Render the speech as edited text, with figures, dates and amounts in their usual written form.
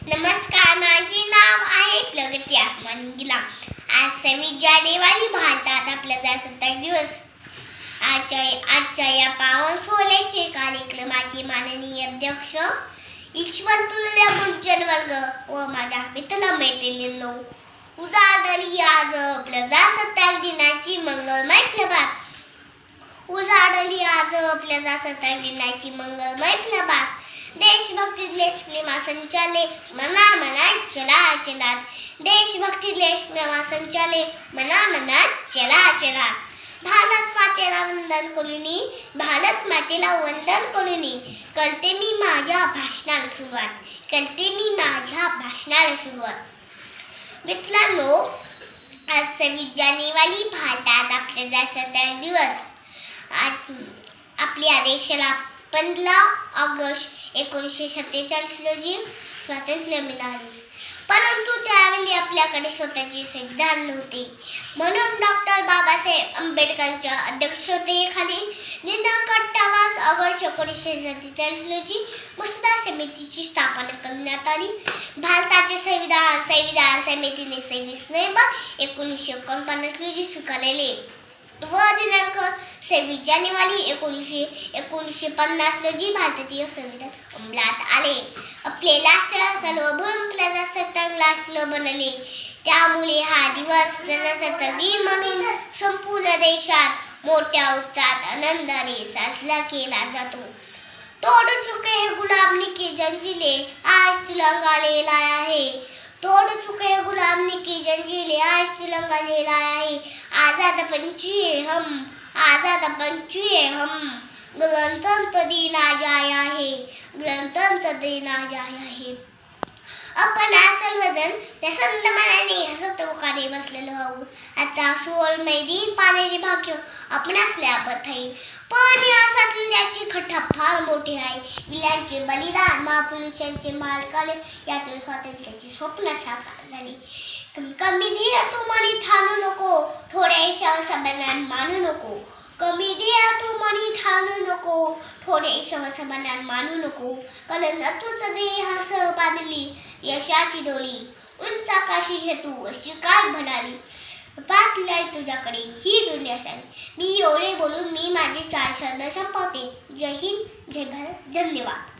नमस्कार, माझे नाव आहे प्रगती आत्मानिला. आज 26 जानेवारी भारतात आपला प्रजासत्ताक दिवस. आजच्या या पावन सोहळ्याचे कार्यक्रमाचे माननीय अध्यक्ष, ईश्वरतुल्य गुंजन वर्ग व माझ्या मित्र मैत्रिणींनो, उजाडली आज प्रजासत्ताक दिनाची मंगलमय प्रभात. उजाडली आज प्रजासत्ताक दिनाची मंगलमय प्रभात. देशभक्तीतले प्रेमा संचाले मना मनात चला चला. देशभक्तीतले प्रेमा संचाले मना मनात चला चला. भारत मातेला वंदन करुनी, भारत मातेला वंदन करुनी करते मी माझ्या भाषणाला सुरुवात. मित्रांनो, आज 26 जानेवारी भारतात आपला प्रजासत्ताक दिवस. आज आपल्या देशाला 15 ऑगस्ट 1947 रोजी स्वातंत्र्य मिळाले. परंतु त्यावेळी आपल्याकडे स्वतःचे संविधान नव्हते. म्हणून डॉक्टर बाबासाहेब आंबेडकरांच्या अध्यक्षतेखाली दिनांक 28 ऑगस्ट 1947 रोजी मसुदा समितीची स्थापना करण्यात आली. भारताचे संविधान समितीने 26 नोव्हेंबर 1949 रोजी स्वीकारले व दिनांक 26 जानेवारी 1950 रोजी भारतीय संविधान अंमलात आले. आपले राष्ट्र सार्वभौम प्रजासत्ताक राष्ट्र बनले. त्यामुळे हा दिवस प्रजासत्ताक दिन म्हणून संपूर्ण देशात मोठ्या उत्साहात आनंदाने साजरा केला जातो. तोड़ चुके हैं गुलाम की जंजीरें, आज तिरंगा ले लाया है. तोड़ चुके हैं गुलाम की जंजीरें, आज तिरंगा ले लाया है. आजाद पंछी हम, गणतंत्र दिन आज आया है. गणतंत्र दिन आज आया है. आपण आज सर्वजण त्या संत मनाने हसत मुखाने बसलेलो आहोत. आजचा सोहळमय दिन पाहण्याचे भाग्य आपणास लाभत आहे. पण या स्वातंत्र्याची खटा फार मोठी आहे. वीरांचे बलिदान, महापुरुषांचे मार्गाले यातून स्वातंत्र्याची स्वप्न साकार झाली. कमी धीर तू मनी ठाणू नको, थोड्याशा समाधान मानू नको. कमी धीर तू मनी ठाणू नको, थोड्याशा समाधान मानू नको. कारण तूच देह सह बांधली यशाची डोली. उंच आकाशी घेतू अशी काय म्हणाली, पाहतल्या तुझ्याकडे ही दुनिया सारी. मी एवढे बोलून मी माझे 4 शब्द संपवते. जय हिंद, जय भारत, धन्यवाद.